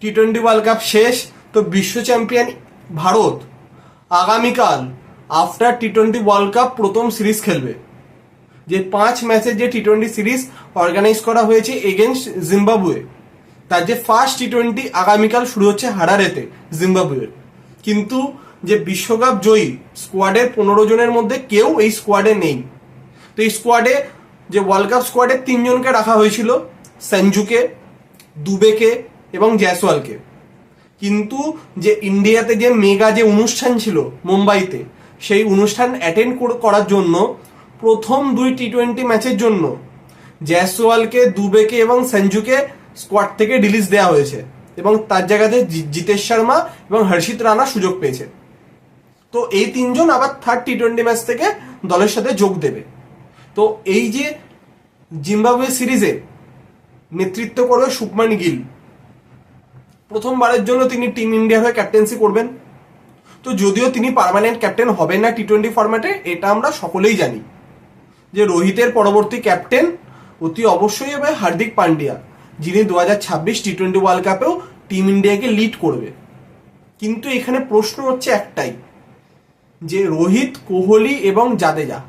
টি-20 world cup শেষ, তো বিশ্ব চ্যাম্পিয়ন ভারত আগামীকাল আফটার টি-20 ওয়ার্ল্ড কাপ প্রথম সিরিজ খেলবে। যে 5 ম্যাচের যে টি-20 সিরিজ অর্গানাইজ করা হয়েছে এগেনস্ট জিম্বাবুয়ে, তার যে ফার্স্ট টি-20 আগামীকাল শুরু হচ্ছে হারারেতে জিম্বাবুয়ে। কিন্তু যে বিশ্বকাপ জয়ী স্কোয়াডের 15 জনের মধ্যে কেউ এই স্কোয়াডে নেই। তো এই স্কোয়াডে যে ওয়ার্ল্ড কাপ স্কোয়াডে 3 জনকে রাখা হয়েছিল, সঞ্জুকে, দুবেকে এবং জয়সওয়ালকে। কিন্তু যে ইন্ডিয়াতে যে মেগা যে অনুষ্ঠান ছিল মুম্বাইতে, সেই অনুষ্ঠান অ্যাটেন্ড করার জন্য প্রথম 2 টি-20 ম্যাচের জন্য জয়সওয়ালকে, দুবেকে এবং সঞ্জুকে স্কোয়াড থেকে রিলিজ দেওয়া হয়েছে এবং তার জায়গাতে জিতেশ শর্মা এবং হর্ষিত রানা সুযোগ পেয়েছে। তো এই 3 জন আবার থার্ড টি-20 ম্যাচ থেকে দলের সাথে যোগ দেবে। তো এই যে জিম্বাবুয়ে সিরিজে নেতৃত্ব করবে শুভমান গিল, প্রথমবারের জন্য তিনি টিম ইন্ডিয়ার হয়ে ক্যাপ্টেন্সি করবেন। তো যদিও তিনি পার্মানেন্ট ক্যাপ্টেন হবেন না টি-20 ফরম্যাটে, এটা আমরা সকলেই জানি যে রোহিতের পরবর্তী ক্যাপ্টেন অতি অবশ্যই হবে হার্দিক পান্ডিয়া, যিনি 2026 টি-20 ওয়ার্ল্ড কাপেও টিম ইন্ডিয়াকে লিড করবে। কিন্তু এখানে প্রশ্ন হচ্ছে একটাই, যে রোহিত, কোহলি এবং জাদেজা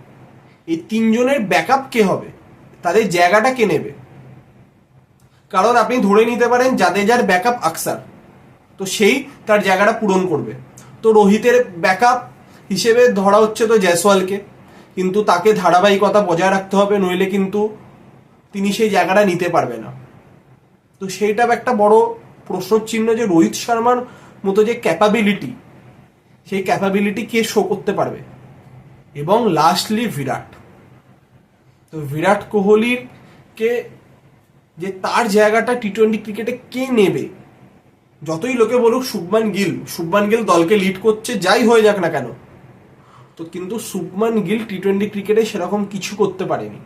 এই 3 জনের ব্যাকআপ কে হবে, তাদের জায়গাটা কে নেবে? কারণ আপনি ধরে নিতে পারেন জাদেজার ব্যাকআপ আকসার, তো সেই তার জায়গাটা পূরণ করবে। তো রোহিতের ব্যাকআপ হিসেবে ধরা হচ্ছে তো জয়সওয়ালকে, কিন্তু তাকে ধারাবাহিকতা বজায় রাখতে হবে, নইলে কিন্তু তিনি সেই জায়গাটা নিতে পারবে না। তো সেইটা একটা বড় প্রশ্নচিহ্ন যে রোহিত শর্মার মতো যে ক্যাপাবিলিটি, সেই ক্যাপাবিলিটি কে শো করতে পারবে। এবং লাস্টলি বিরাট, তো বিরাট কোহলির কে যে তার জায়গাটা টি-20 ক্রিকেটে কে নেবে? যতই লোকে বলুক শুভমান গিল দলকে লিড করছে, যাই হয়ে যাক না কেন, তো কিন্তু শুভমান গিল টি-20 ক্রিকেটে সেরকম কিছু করতে পারেনি।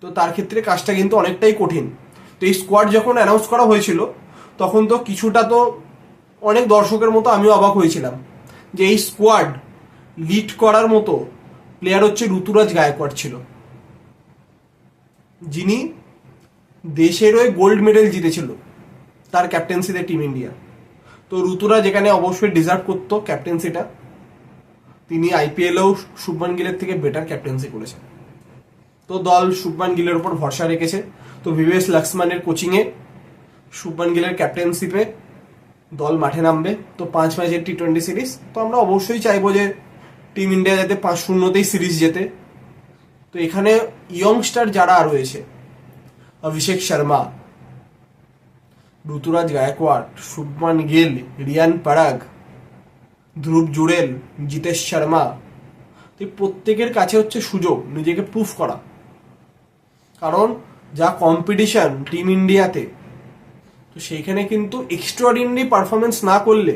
তো তার ক্ষেত্রে কাজটা কিন্তু অনেকটাই কঠিন। তো এই স্কোয়াড যখন অ্যানাউন্স করা হয়েছিল, তখন তো কিছুটা তো অনেক দর্শকের মতো আমিও অবাক হয়েছিলাম যে এই স্কোয়াড লিড করার মতো প্লেয়ার হচ্ছে ঋতুরাজ গায়কোয়াড় ছিল, যিনি দেশের হয়ে গোল্ড মেডেল জিতেছিল তার ক্যাপ্টেন্সিতে টিম ইন্ডিয়া। তো ঋতুরাজ এখানে অবশ্যই ডিজার্ভ করতো ক্যাপ্টেন্সিটা। তিনি আইপিএলেও শুভমান গিলের থেকে বেটার ক্যাপ্টেন্সি করেছেন। তো দল শুভমান গিলের উপর ভরসা রেখেছে। তো ভিভিএস লক্সমানের কোচিংয়ে শুভমান গিলের ক্যাপ্টেন্সিপে দল মাঠে নামবে। তো 5 ম্যাচের টি-20 সিরিজ, তো আমরা অবশ্যই চাইবো যে টিম ইন্ডিয়া যাতে 5-0তেই সিরিজ জেতে। তো এখানে ইয়ংস্টার যারা রয়েছে, অভিষেক শর্মা, ঋতুরাজ গায়কোয়াড়, শুভমান গিল, রিয়ান পরাগ, ধ্রুব জুড়েল, জিতেশ শর্মা, তো প্রত্যেকের কাছে হচ্ছে সুযোগ নিজেকে প্রুফ করা। কারণ যা কম্পিটিশন টিম ইন্ডিয়াতে, তো সেইখানে কিন্তু এক্সট্রাঅর্ডিনারি পারফরমেন্স না করলে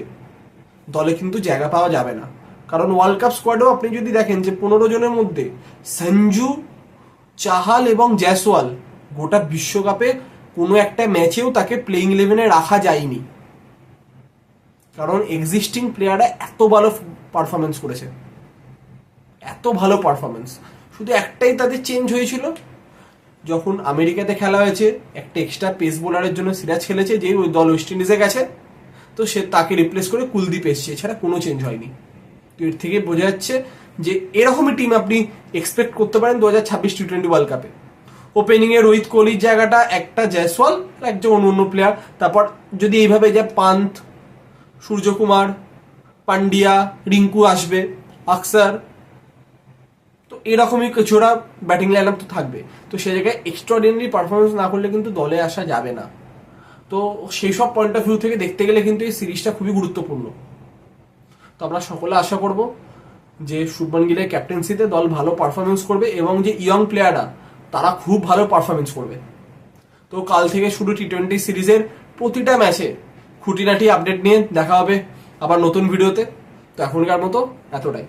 দলে কিন্তু জায়গা পাওয়া যাবে না। কারণ ওয়ার্ল্ড কাপ স্কোয়াডেও আপনি যদি দেখেন যে 15 জনের মধ্যে সঞ্জু, চাহাল এবং জয়সওয়াল গোটা বিশ্বকাপে কোনো একটা ম্যাচেও তাকে প্লেইং 11-এ রাখা যায়নি, কারণ এক্সিস্টিং প্লেয়াররা এত ভালো পারফরমেন্স করেছে, এত ভালো পারফরমেন্স। শুধু একটাই তাদের চেঞ্জ হয়েছিল, যখন আমেরিকাতে খেলা হয়েছে একটা এক্সট্রা পেস বোলারের জন্য সিরাজ খেলেছে, যে ওই দল ওয়েস্ট ইন্ডিজে গেছে, তো সে তাকে রিপ্লেস করে কুলদীপ এসছে, এছাড়া কোনো চেঞ্জ হয়নি। তো এর থেকে বোঝা যাচ্ছে যে এরকমই টিম আপনি এক্সপেক্ট করতে পারেন 2026 টি-20 ওয়ার্ল্ড কাপে। ওপেনিংয়ে রোহিত কোহলির জায়গাটা একটা জয়সওয়াল, একজন অন্য প্লেয়ার। তারপর যদি এইভাবে যে পান্ত, সূর্যকুমার, পান্ডিয়া, রিঙ্কু আসবে, আকসার, তো এরকমই কিছুটা ব্যাটিং লাইন আপ তো থাকবে। তো সেই জায়গায় এক্সট্রাঅর্ডিনারি পারফরমেন্স না করলে কিন্তু দলে আসা যাবে না। তো সেই সব পয়েন্ট অফ ভিউ থেকে দেখতে গেলে কিন্তু এই সিরিজটা খুবই গুরুত্বপূর্ণ। তো আমরা সকলে আশা করব যে শুভমান গিলের ক্যাপ্টেন্সিতে দল ভালো পারফরমেন্স করবে এবং যে ইয়ং প্লেয়াররা তারা খুব ভালো পারফরমেন্স করবে। তো কাল থেকে শুরু টি-20 সিরিজের প্রতিটা ম্যাচে খুঁটিনাটি আপডেট নিয়ে দেখা হবে আবার নতুন ভিডিওতে। তো এখনকার মতো এতটাই।